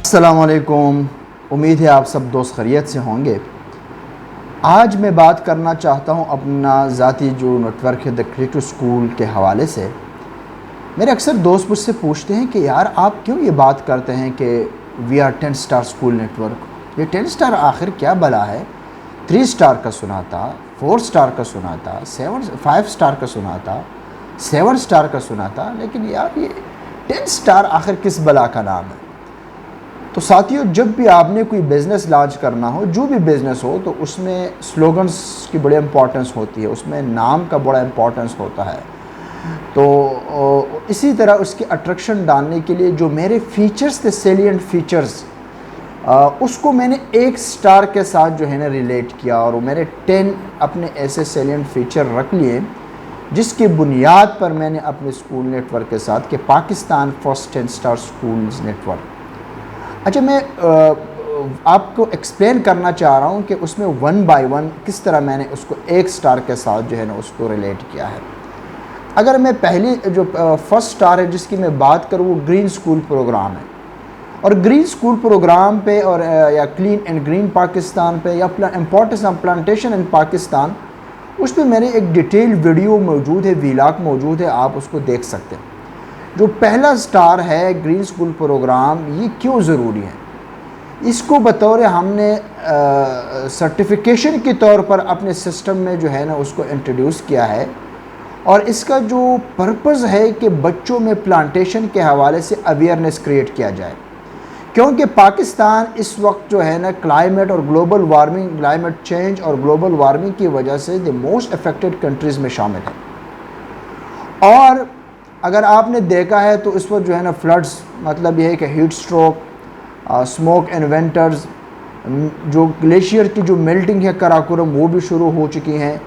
अस्सलाम वालेकुम। उम्मीद है आप सब दोस्त खैरियत से होंगे। आज मैं बात करना चाहता हूँ अपना ज़ाती जो नेटवर्क है द क्रिएटिव स्कूल के हवाले से। मेरे अक्सर दोस्त मुझसे पूछते हैं कि यार आप क्यों ये बात करते हैं कि we are 10 star school network. ये 10 स्टार आखिर क्या भला है? 3 स्टार का सुना था, 4 स्टार का सुना था, 5 स्टार का सुना था, 7 स्टार का सुना था, लेकिन यार ये 10 स्टार आखिर किस भला का नाम है? तो साथियों, जब भी आपने कोई बिज़नेस लॉन्च करना हो, जो भी बिज़नेस हो, तो उसमें स्लोगन्स की बड़ी इम्पोर्टेंस होती है, उसमें नाम का बड़ा इम्पोर्टेंस होता है। तो इसी तरह उसकी अट्रैक्शन डालने के लिए जो मेरे फीचर्स थे, सेलिएंट फीचर्स, उसको मैंने 1 स्टार के साथ जो है ना रिलेट किया, और मेरे 10 अपने ऐसे सेलिएंट फीचर रख लिए जिसकी बुनियाद पर मैंने अपने स्कूल नेटवर्क के साथ कि Pakistan first 10 star schools network. अच्छा, मैं आपको एक्सप्लेन करना चाह रहा हूँ कि उसमें 1 बाय 1 किस तरह मैंने उसको 1 स्टार के साथ जो है ना उसको रिलेट किया है। अगर मैं पहली जो फर्स्ट स्टार है जिसकी मैं बात करूँ, वो ग्रीन स्कूल प्रोग्राम है। और ग्रीन स्कूल प्रोग्राम पे और या क्लीन एंड ग्रीन पाकिस्तान पे या importance of plantation in Pakistan, उस पर मेरे एक डिटेल वीडियो मौजूद है, वीलॉग मौजूद है, आप उसको देख सकते हैं। जो पहला स्टार है ग्रीन स्कूल प्रोग्राम, ये क्यों ज़रूरी है? इसको बतौर हमने सर्टिफिकेशन के तौर पर अपने सिस्टम में जो है ना उसको इंट्रोड्यूस किया है। और इसका जो पर्पज़ है कि बच्चों में प्लांटेशन के हवाले से अवेयरनेस क्रिएट किया जाए, क्योंकि पाकिस्तान इस वक्त जो है ना क्लाइमेट और ग्लोबल वार्मिंग, क्लाइमेट चेंज और ग्लोबल वार्मिंग की वजह से द मोस्ट अफेक्टेड कंट्रीज़ में शामिल है। और अगर आपने देखा है तो इस वक्त जो है ना फ्लड्स, मतलब यह है कि heat stroke, smoke and winters, जो ग्लेशियर की जो मेल्टिंग है कराकोरम, वो भी शुरू हो चुकी हैं।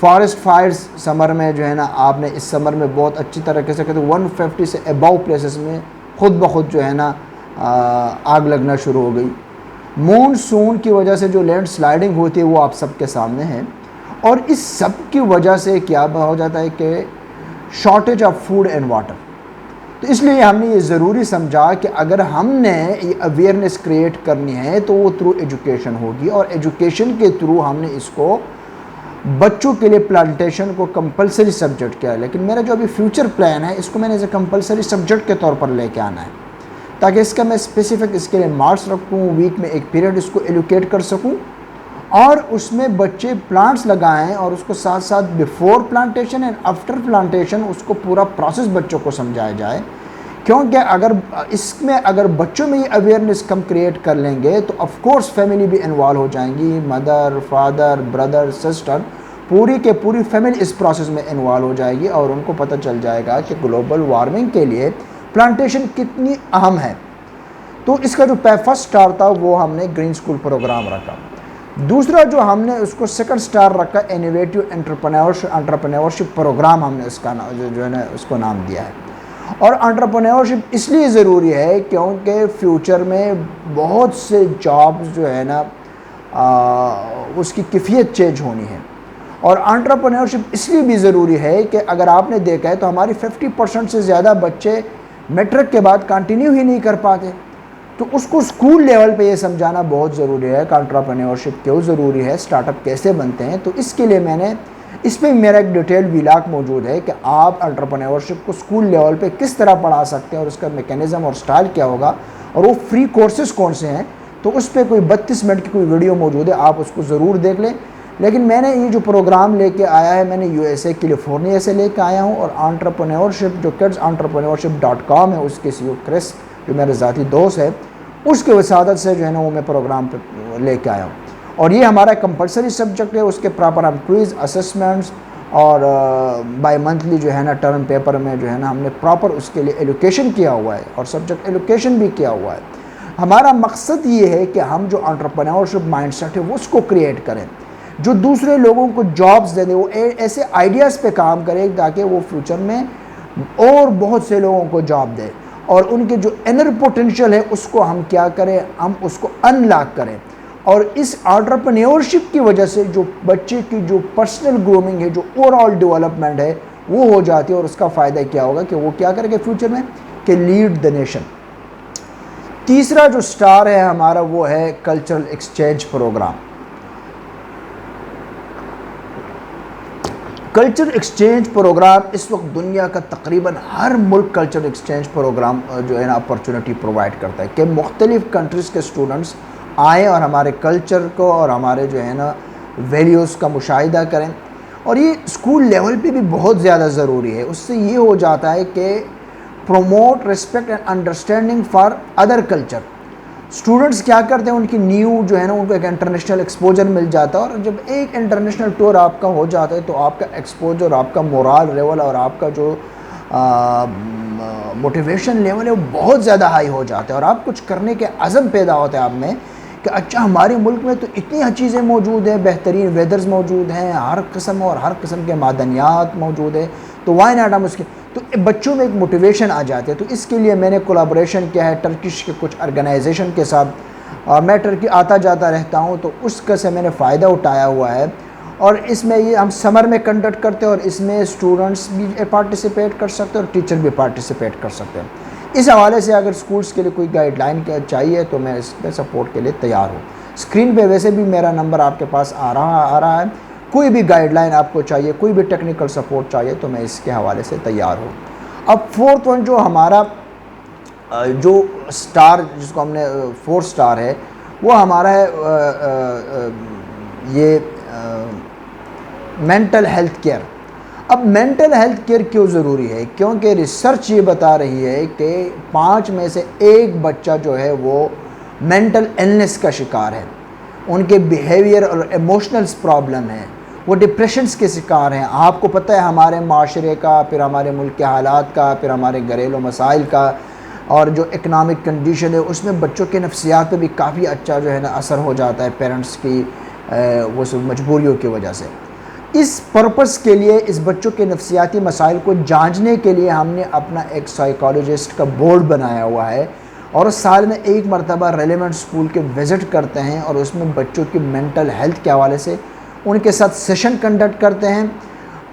फॉरेस्ट फायर्स समर में जो है ना, आपने इस समर में बहुत अच्छी तरीके से कहते 150 से अबव प्लेसेस में खुद ब खुद जो है ना आग लगना शुरू हो गई। मॉनसून की वजह से जो लैंड स्लाइडिंग होती है वो आप सबके सामने है। और इस सब की वजह से क्या हो जाता है कि shortage of food and water. तो इसलिए हमने ये ज़रूरी समझा कि अगर हमने ये अवेयरनेस क्रिएट करनी है तो वो थ्रू एजुकेशन होगी, और एजुकेशन के थ्रू हमने इसको बच्चों के लिए प्लांटेशन को कंपलसरी सब्जेक्ट किया है। लेकिन मेरा जो अभी फ्यूचर प्लान है, इसको मैंने एज ए कंपलसरी सब्जेक्ट के तौर पर लेके आना है, ताकि इसका मैं स्पेसिफिक इसके लिए मार्क्स रखूँ, वीक में एक पीरियड इसको एलोकेट कर सकूँ, और उसमें बच्चे प्लांट्स लगाएं, और उसको साथ साथ before plantation and after plantation उसको पूरा प्रोसेस बच्चों को समझाया जाए। क्योंकि अगर बच्चों में ये अवेयरनेस कम क्रिएट कर लेंगे तो ऑफ कोर्स फैमिली भी इन्वॉल्व हो जाएंगी, मदर, फादर, ब्रदर, सिस्टर, पूरी के पूरी फैमिली इस प्रोसेस में इन्वॉल्व हो जाएगी, और उनको पता चल जाएगा कि ग्लोबल वार्मिंग के लिए प्लांटेशन कितनी अहम है। तो इसका जो फर्स्ट स्टार था वो हमने ग्रीन स्कूल प्रोग्राम रखा। दूसरा जो हमने उसको सेकंड स्टार रखा, इनोवेटिव एंटरप्रेन्योरशिप प्रोग्राम, हमने उसका जो है ना उसको नाम दिया है। और एंटरप्रेन्योरशिप इसलिए ज़रूरी है क्योंकि फ्यूचर में बहुत से जॉब्स जो है ना उसकी कैफियत चेंज होनी है। और एंटरप्रेन्योरशिप इसलिए भी ज़रूरी है कि अगर आपने देखा है तो हमारी 50% से ज़्यादा बच्चे मैट्रिक के बाद कंटिन्यू ही नहीं कर पाते। तो उसको स्कूल लेवल पे ये समझाना बहुत ज़रूरी है कि एंटरप्रेन्योरशिप क्यों ज़रूरी है, स्टार्टअप कैसे बनते हैं। तो इसके लिए मैंने इस पर मेरा एक डिटेल व्लॉग मौजूद है कि आप एंटरप्रेन्योरशिप को स्कूल लेवल पे किस तरह पढ़ा सकते हैं, और उसका मैकेनिज़्म और स्टाइल क्या होगा, और वो फ्री कोर्सेज कौन से हैं। तो उस पर कोई 32 मिनट की कोई वीडियो मौजूद है, आप उसको ज़रूर देख लें। लेकिन मैंने ये जो प्रोग्राम लेके आया है, मैंने USA कैलिफोर्निया से लेके आया हूँ, और एंटरप्रेन्योरशिप जो kidsentrpreneurship.com है उसके CEO क्रिस, जो मेरे ज़ाती दोस्त है, उसके वसादत से जो है ना वो मैं प्रोग्राम पे लेके आया हूँ। और ये हमारा कंपलसरी सब्जेक्ट है, उसके प्रॉपर हम क्विज़, असेसमेंट्स और बाय मंथली जो है ना टर्म पेपर में जो है ना हमने प्रॉपर उसके लिए एलोकेशन किया हुआ है, और सब्जेक्ट एलोकेशन भी किया हुआ है। हमारा मकसद ये है कि हम जो एंटरप्रेन्योरशिप माइंडसेट है वो उसको क्रिएट करें, जो दूसरे लोगों को जॉब्स दे दे, वो ऐसे आइडियाज़ पे काम करें ताकि वो फ्यूचर में और बहुत से लोगों को जॉब दे, और उनके जो इनर पोटेंशियल है उसको हम क्या करें, हम उसको अनलॉक करें। और इस एंटरप्रेन्योरशिप की वजह से जो बच्चे की जो पर्सनल ग्रूमिंग है, जो ओवरऑल डेवलपमेंट है वो हो जाती है, और उसका फ़ायदा क्या होगा कि वो क्या करेंगे फ्यूचर में कि लीड द नेशन। तीसरा जो स्टार है हमारा वो है cultural exchange program. Cultural exchange program इस वक्त दुनिया का तकरीबन हर मुल्क कल्चरल एक्सचेंज प्रोग्राम जो है ना अपॉर्चुनिटी प्रोवाइड करता है कि मुख्तलिफ़ कंट्रीज़ के स्टूडेंट्स आएँ और हमारे कल्चर को और हमारे जो है ना वैल्यूज़ का मुशाहिदा करें। और ये स्कूल लेवल पे भी बहुत ज़्यादा ज़रूरी है। उससे ये हो जाता है कि promote respect and understanding for other culture. Students क्या करते हैं, उनकी न्यू जो है ना उनको एक इंटरनेशनल एक्सपोजर मिल जाता है, और जब एक इंटरनेशनल टूर आपका हो जाता है तो आपका एक्सपोजर, आपका मोरल लेवल और आपका जो मोटिवेशन लेवल है वो बहुत ज़्यादा हाई हो जाता है, और आप कुछ करने के अज़म पैदा होता है आप में कि अच्छा हमारे मुल्क में तो इतनी चीज़ें मौजूद हैं, बेहतरीन वेदर्स मौजूद हैं, हर किस्म और हर किस्म के मादनियात मौजूद है, तो वाई नॉट हम उसके, तो बच्चों में एक मोटिवेशन आ जाती है। तो इसके लिए मैंने कोलैबोरेशन किया है टर्किश के कुछ ऑर्गेनाइजेशन के साथ, और मैं टर्की आता जाता रहता हूँ, तो उसका से मैंने फ़ायदा उठाया हुआ है। और इसमें ये हम समर में कंडक्ट करते हैं, और इसमें स्टूडेंट्स भी पार्टिसिपेट कर सकते हैं और टीचर भी पार्टिसिपेट कर सकते हैं। इस हवाले से अगर स्कूल्स के लिए कोई गाइडलाइन चाहिए तो मैं इस पर सपोर्ट के लिए तैयार हूँ। स्क्रीन पे वैसे भी मेरा नंबर आपके पास आ रहा है। कोई भी गाइडलाइन आपको चाहिए, कोई भी टेक्निकल सपोर्ट चाहिए तो मैं इसके हवाले से तैयार हूँ। अब फोर्थ वन जो हमारा जो स्टार जिसको हमने 4 स्टार है वो हमारा है ये मेंटल हेल्थ केयर। अब मेंटल हेल्थ केयर क्यों ज़रूरी है? क्योंकि रिसर्च ये बता रही है कि 5 में से 1 बच्चा जो है वो मेंटल इलनेस का शिकार है, उनके बिहेवियर और इमोशनल्स प्रॉब्लम है, वो डिप्रेशंस के शिकार हैं। आपको पता है हमारे माशरे का, फिर हमारे मुल्क के हालात का, फिर हमारे घरेलू मसाइल का, और जो इकनॉमिक कंडीशन है उसमें बच्चों के नफ्सियात पे भी काफ़ी अच्छा जो है ना असर हो जाता है पेरेंट्स की वो सब मजबूरियों की वजह से। इस पर्पस के लिए, इस बच्चों के नफ्सियाती मसाइल को जांचने के लिए हमने अपना एक साइकोलॉजिस्ट का बोर्ड बनाया हुआ है, और साल में 1 मरतबा रेलेवेंट स्कूल के विज़िट करते हैं, और उसमें बच्चों की मेंटल हेल्थ के हवाले से उनके साथ सेशन कंडक्ट करते हैं।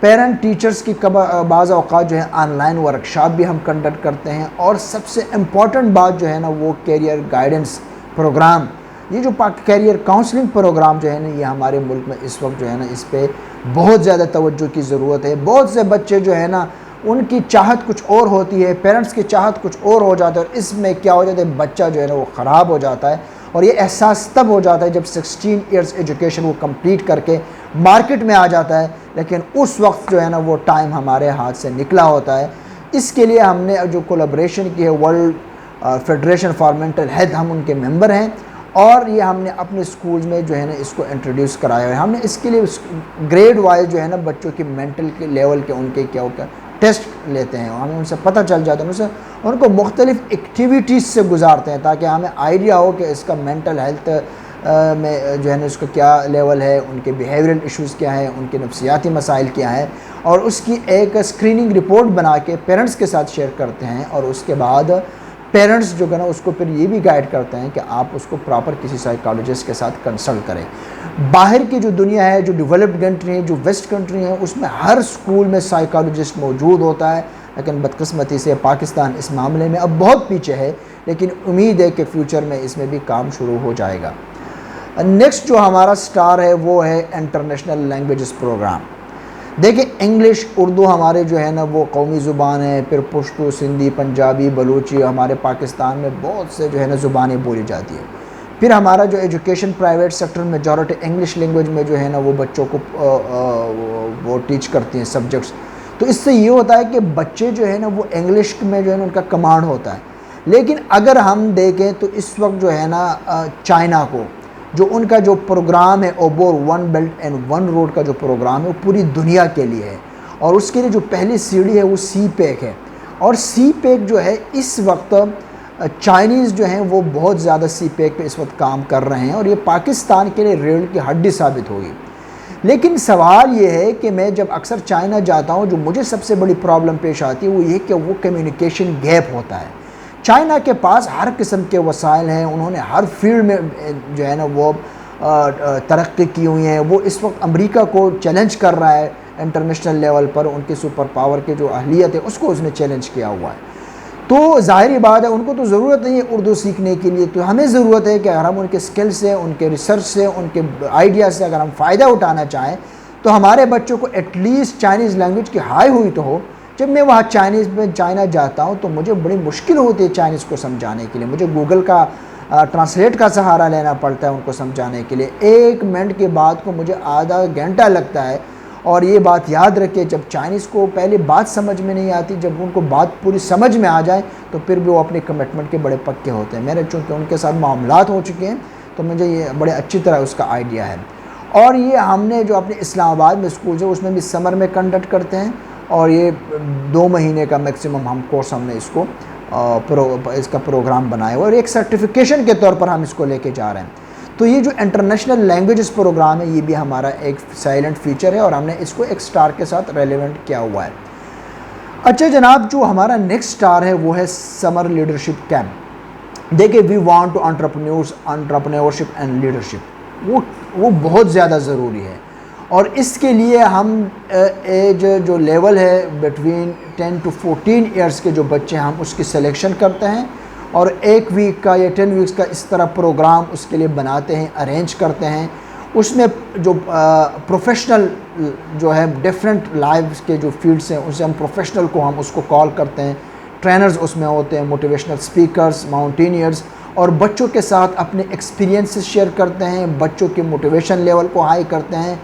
पेरेंट टीचर्स की बाज़ औक़ात जो है ऑनलाइन वर्कशॉप भी हम कंडक्ट करते हैं। और सबसे इम्पॉर्टेंट बात जो है ना वो कैरियर गाइडेंस प्रोग्राम, ये जो कैरियर काउंसलिंग प्रोग्राम जो है ना ये हमारे मुल्क में इस वक्त जो है ना इस पर बहुत ज़्यादा तवज्जो की ज़रूरत है। बहुत से बच्चे जो है ना उनकी चाहत कुछ और होती है, पेरेंट्स की चाहत कुछ और हो जाता है, और इसमें क्या हो जाता है, बच्चा जो है ना वो ख़राब हो जाता है। और ये एहसास तब हो जाता है जब 16 इयर्स एजुकेशन वो कंप्लीट करके मार्केट में आ जाता है, लेकिन उस वक्त जो है ना वो टाइम हमारे हाथ से निकला होता है। इसके लिए हमने जो कोलैबोरेशन की है world federation for mental health, हम उनके मेंबर हैं, और ये हमने अपने स्कूल्स में जो है ना इसको इंट्रोड्यूस कराया है। हमने इसके लिए ग्रेड वाइज जो है ना बच्चों की मेंटल के लेवल के उनके क्या होता है टेस्ट लेते हैं, हमें उनसे पता चल जाता है, उनसे उनको मुख्तलिफ़ एक्टिविटीज़ से गुजारते हैं ताकि हमें आइडिया हो कि इसका मेंटल हेल्थ में जो है ना उसका क्या लेवल है, उनके बिहेवियरल इश्यूज़ क्या है, उनके नफ्सियाती मसाइल क्या है, और उसकी एक स्क्रीनिंग रिपोर्ट बना के पेरेंट्स के साथ शेयर करते हैं। और उसके बाद पेरेंट्स जो है ना उसको फिर ये भी गाइड करते हैं कि आप उसको प्रॉपर किसी साइकोलॉजिस्ट के साथ कंसल्ट करें। बाहर की जो दुनिया है, जो डेवलप्ड कंट्री है, जो वेस्ट कंट्री है, उसमें हर स्कूल में साइकोलॉजिस्ट मौजूद होता है, लेकिन बदकिस्मती से पाकिस्तान इस मामले में अब बहुत पीछे है, लेकिन उम्मीद है कि फ्यूचर में इसमें भी काम शुरू हो जाएगा। नेक्स्ट जो हमारा स्टार है वो है इंटरनेशनल लैंग्वेजेस प्रोग्राम। देखिए इंग्लिश, उर्दू हमारे जो है ना वो कौमी ज़ुबान है, फिर पश्तो, सिंधी, पंजाबी, बलूची, हमारे पाकिस्तान में बहुत से जो है ना ज़ुबानें बोली जाती है। फिर हमारा जो education private sector majority English language में जो है ना वो बच्चों को वो टीच करती हैं सब्जेक्ट्स। तो इससे ये होता है कि बच्चे जो है ना वो इंग्लिश में जो है ना उनका कमांड होता है। लेकिन अगर हम देखें तो इस वक्त जो है ना चाइना को जो उनका जो प्रोग्राम है ओबोर 1 बेल्ट एंड 1 रोड का जो प्रोग्राम है वो पूरी दुनिया के लिए है, और उसके लिए जो पहली सीढ़ी है वो सी पैक है। और सी पैक जो है इस वक्त चाइनीज़ जो हैं वो बहुत ज़्यादा सी पैक पे इस वक्त काम कर रहे हैं, और ये पाकिस्तान के लिए रीढ़ की हड्डी साबित होगी। लेकिन सवाल ये है कि मैं जब अक्सर चाइना जाता हूँ, जो मुझे सबसे बड़ी प्रॉब्लम पेश आती है वो ये कि वो कम्युनिकेशन गैप होता है। चाइना के पास हर किस्म के वसाइल हैं, उन्होंने हर फील्ड में जो है ना वो तरक्की की हुई है। वो इस वक्त अमेरिका को चैलेंज कर रहा है इंटरनेशनल लेवल पर, उनके सुपर पावर के जो अहलियत है उसको उसने चैलेंज किया हुआ है। तो ज़ाहिरी बात है उनको तो ज़रूरत नहीं है उर्दू सीखने के लिए, तो हमें ज़रूरत है कि अगर हम उनके स्किल से, उनके रिसर्च से, उनके आइडियाज़ से अगर हम फ़ायदा उठाना चाहें तो हमारे बच्चों को एटलीस्ट चाइनीज़ लैंग्वेज की हाई हुई तो हो। जब मैं वहाँ चाइनीज़ में चाइना जाता हूँ तो मुझे बड़ी मुश्किल होती है चाइनीज़ को समझाने के लिए, मुझे गूगल का ट्रांसलेट का सहारा लेना पड़ता है उनको समझाने के लिए। 1 मिनट की बात को मुझे आधा घंटा लगता है। और ये बात याद रखिए, जब चाइनीज़ को पहले बात समझ में नहीं आती, जब उनको बात पूरी समझ में आ जाए तो फिर भी वो अपने कमिटमेंट के बड़े पक्के होते हैं। मेरे चूँकि उनके साथ मामलात हो चुके हैं तो मुझे ये बड़े अच्छी तरह उसका आइडिया है। और ये हमने जो अपने इस्लामाबाद में स्कूल है उसमें भी समर में कंडक्ट करते हैं, और ये 2 महीने का मैक्सिमम हम कोर्स हमने इसको इसका प्रोग्राम बनाया हुआ, और एक सर्टिफिकेशन के तौर पर हम इसको लेके जा रहे हैं। तो ये जो इंटरनेशनल लैंग्वेजेस प्रोग्राम है ये भी हमारा एक साइलेंट फीचर है, और हमने इसको एक स्टार के साथ रेलेवेंट किया हुआ है। अच्छा जनाब, जो हमारा नेक्स्ट स्टार है वो है समर लीडरशिप कैंप। देखिए, we want to entrepreneurship and leadership, वो बहुत ज़्यादा ज़रूरी है। और इसके लिए हम एज जो लेवल है बिटवीन 10 to 14 ईयर्स के जो बच्चे हैं हम उसकी सिलेक्शन करते हैं, और 1 वीक का या 10 वीक्स का इस तरह प्रोग्राम उसके लिए बनाते हैं, अरेंज करते हैं। उसमें जो प्रोफेशनल जो है डिफरेंट लाइव्स के जो फील्ड्स हैं उसे हम प्रोफेशनल को हम उसको कॉल करते हैं। ट्रेनर्स उसमें होते हैं, मोटिवेशनल स्पीकर्स, माउंटेनियर्स, और बच्चों के साथ अपने एक्सपीरियंसेस शेयर करते हैं, बच्चों के मोटिवेशन लेवल को हाई करते हैं,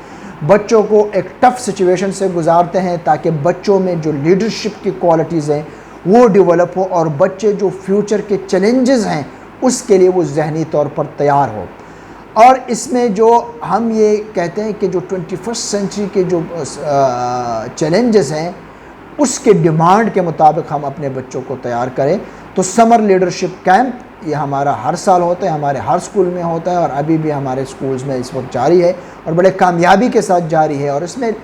बच्चों को एक टफ़ सिचुएशन से गुजारते हैं ताकि बच्चों में जो लीडरशिप की क्वालिटीज़ हैं वो डेवलप हो, और बच्चे जो फ्यूचर के चैलेंजेस हैं उसके लिए वो ज़हनी तौर पर तैयार हो। और इसमें जो हम ये कहते हैं कि जो 21st सेंचुरी के जो चैलेंजेस हैं उसके डिमांड के मुताबिक हम अपने बच्चों को तैयार करें। तो समर लीडरशिप कैंप ये हमारा हर साल होता है, हमारे हर स्कूल में होता है, और अभी भी हमारे स्कूल्स में इस वक्त जारी है और बड़े कामयाबी के साथ जारी है। और इसमें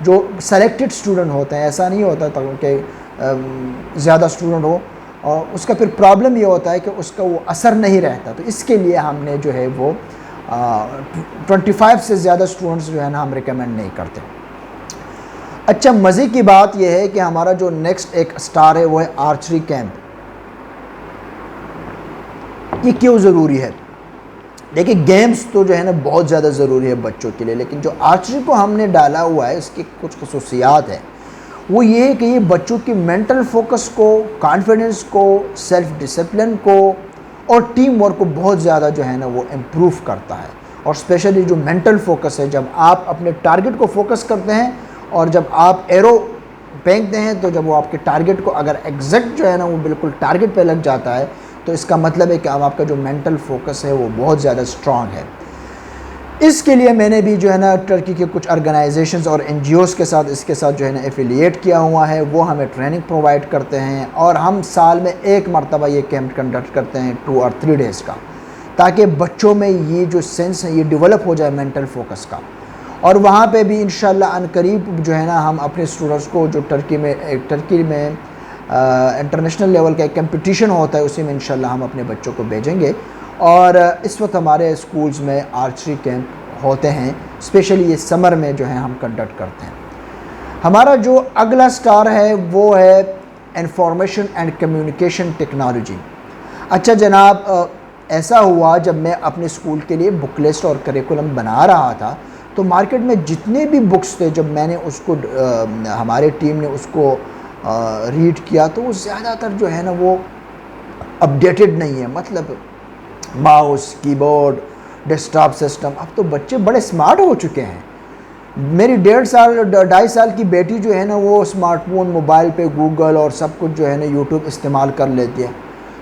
जो सेलेक्टेड स्टूडेंट होते हैं, ऐसा नहीं होता कि ज़्यादा स्टूडेंट हो और उसका फिर प्रॉब्लम ये होता है कि उसका वो असर नहीं रहता। तो इसके लिए हमने जो है वो 25 से ज़्यादा स्टूडेंट्स जो है ना हम रिकमेंड नहीं करते। अच्छा, मज़े की बात यह है कि हमारा जो नेक्स्ट एक स्टार है वो है आर्चरी कैंप। ये क्यों ज़रूरी है? देखिए, गेम्स तो जो है ना बहुत ज़्यादा ज़रूरी है बच्चों के लिए, लेकिन जो आर्चरी को हमने डाला हुआ है इसकी कुछ खसूसियात है। वो ये है कि ये बच्चों की मेंटल फोकस को, कॉन्फिडेंस को, सेल्फ डिसिप्लिन को और टीम वर्क को बहुत ज़्यादा जो है ना वो इम्प्रूव करता है। और स्पेशली जो मेंटल फोकस है, जब आप अपने टारगेट को फोकस करते हैं और जब आप एरो फेंकते हैं तो जब वो आपके टारगेट को अगर एग्जैक्ट जो है ना वो बिल्कुल टारगेट पे लग जाता है तो इसका मतलब है कि अब आपका जो मेंटल फोकस है वो बहुत ज़्यादा स्ट्रॉन्ग है। इसके लिए मैंने भी जो है ना टर्की के कुछ ऑर्गेनाइजेशंस और एनजीओज़ के साथ इसके साथ जो है ना एफिलिएट किया हुआ है। वो हमें ट्रेनिंग प्रोवाइड करते हैं और हम साल में 1 मरतबा ये कैंप कंडक्ट करते हैं 2 और 3 डेज़ का, ताकि बच्चों में ये जो सेंस है ये डेवलप हो जाए मेंटल फोकस का। और वहाँ पे भी इंशाल्लाह अनकरीब जो है ना हम अपने स्टूडेंट्स को जो टर्की में इंटरनेशनल लेवल का एक कंपटीशन होता है उसी में इंशाल्लाह हम अपने बच्चों को भेजेंगे। और इस वक्त हमारे स्कूल्स में आर्चरी कैंप होते हैं, स्पेशली ये समर में जो है हम कंडक्ट करते हैं। हमारा जो अगला स्टार है वो है इंफॉर्मेशन एंड कम्युनिकेशन टेक्नोलॉजी। अच्छा जनाब, ऐसा हुआ जब मैं अपने स्कूल के लिए बुक लिस्ट और करिकुलम बना रहा था तो मार्केट में जितने भी बुक्स थे, जब मैंने उसको हमारे टीम ने उसको रीड किया तो वो ज़्यादातर जो है ना वो अपडेटेड नहीं है। मतलब माउस, कीबोर्ड, डेस्कटॉप सिस्टम, अब तो बच्चे बड़े स्मार्ट हो चुके हैं। मेरी 2.5 साल की बेटी जो है ना वो स्मार्टफोन, मोबाइल पे गूगल और सब कुछ जो है ना यूट्यूब इस्तेमाल कर लेती है,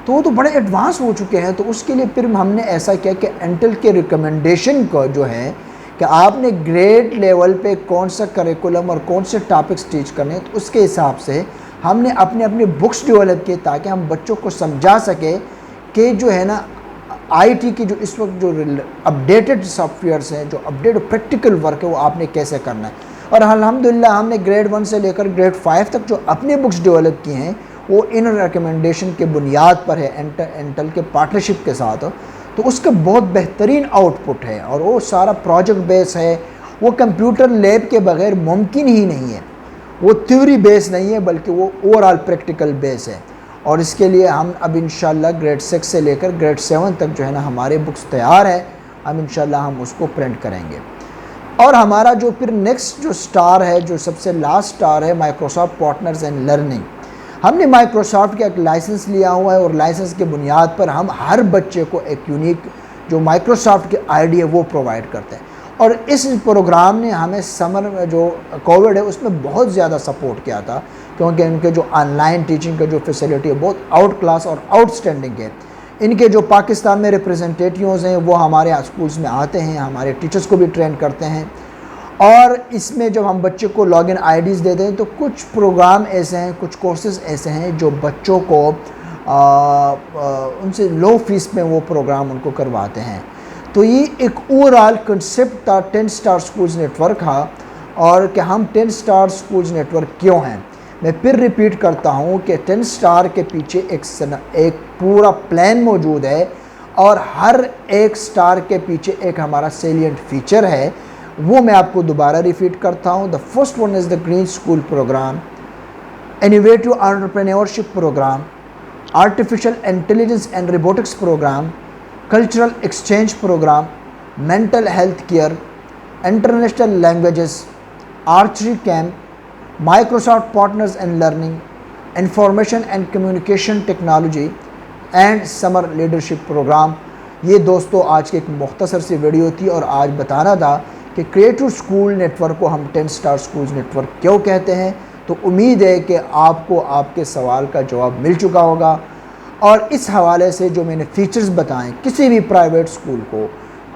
तो वो तो बड़े एडवांस हो चुके हैं। तो उसके लिए फिर हमने ऐसा किया कि इंटेल के रिकमेंडेशन का जो है कि आपने ग्रेड लेवल पे कौन सा करिकुलम और कौन से टॉपिक्स टीच करने हैं, तो उसके हिसाब से हमने अपने बुक्स डेवलप किए ताकि हम बच्चों को समझा सके कि जो है ना आईटी की जो इस वक्त जो अपडेटेड सॉफ्टवेयर्स हैं, जो अपडेटेड प्रैक्टिकल वर्क है वो आपने कैसे करना है। और अल्हम्दुलिल्लाह हमने ग्रेड 1 से लेकर ग्रेड 5 तक जो अपने बुक्स डेवलप किए हैं वो इन रिकमेंडेशन के बुनियाद पर है, इंटेल के पार्टनरशिप के साथ। तो उसका बहुत बेहतरीन आउटपुट है और वो सारा प्रोजेक्ट बेस है। वो कंप्यूटर लैब के बगैर मुमकिन ही नहीं है, वो थ्योरी बेस नहीं है बल्कि वो ओवरऑल प्रैक्टिकल बेस है। और इसके लिए हम अब इंशाल्लाह ग्रेड 6 से लेकर ग्रेड 7 तक जो है ना हमारे बुक्स तैयार है, हम इंशाल्लाह हम उसको प्रिंट करेंगे। और हमारा जो फिर नेक्स्ट जो स्टार है, जो सबसे लास्ट स्टार है, माइक्रोसॉफ्ट पार्टनर्स एंड लर्निंग। हमने माइक्रोसॉफ्ट का एक लाइसेंस लिया हुआ है और लाइसेंस के बुनियाद पर हम हर बच्चे को एक यूनिक जो माइक्रोसॉफ्ट की आईडी है वो प्रोवाइड करते हैं। और इस प्रोग्राम ने हमें समर में जो कोविड है उसमें बहुत ज़्यादा सपोर्ट किया था, क्योंकि इनके जो ऑनलाइन टीचिंग का जो फैसिलिटी है बहुत आउट क्लास और आउटस्टैंडिंग है। इनके जो पाकिस्तान में रिप्रेजेंटेटिव्स हैं वो हमारे स्कूल्स में आते हैं, हमारे टीचर्स को भी ट्रेन करते हैं। और इसमें जब हम बच्चे को लॉगिन आईडीज़ देते हैं तो कुछ प्रोग्राम ऐसे हैं, कुछ कोर्सेज़ ऐसे हैं जो बच्चों को उनसे लो फीस में वो प्रोग्राम उनको करवाते हैं। तो ये एक ओवरऑल कंसेप्ट था 10 स्टार स्कूल्स नेटवर्क का, और कि हम 10 स्टार स्कूल्स नेटवर्क क्यों हैं। मैं फिर रिपीट करता हूँ कि 10 स्टार के पीछे एक पूरा प्लान मौजूद है, और हर एक स्टार के पीछे एक हमारा सेलिएंट फीचर है, वो मैं आपको दोबारा रिपीट करता हूँ। The first one is the green school program, innovative entrepreneurship program, artificial intelligence and robotics program, cultural exchange program, mental health care, international languages, archery camp, Microsoft partners and learning, information and communication technology and summer leadership program. ये दोस्तों आज की एक मुख्तसर सी video थी, और आज बताना था कि क्रिएटिव स्कूल नेटवर्क को हम 10 स्टार स्कूल्स नेटवर्क क्यों कहते हैं। तो उम्मीद है कि आपको आपके सवाल का जवाब मिल चुका होगा, और इस हवाले से जो मैंने फ़ीचर्स बताएं, किसी भी प्राइवेट स्कूल को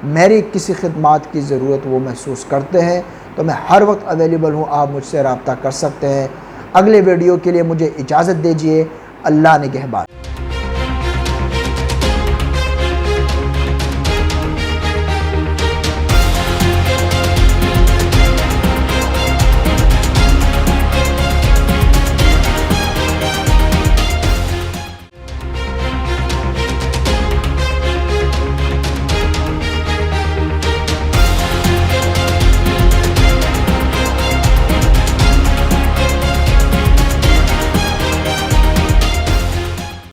मेरी किसी खिदमात की ज़रूरत वो महसूस करते हैं तो मैं हर वक्त अवेलेबल हूँ, आप मुझसे रब्ता कर सकते हैं। अगले वीडियो के लिए मुझे इजाज़त दीजिए। अल्लाह निगहबान।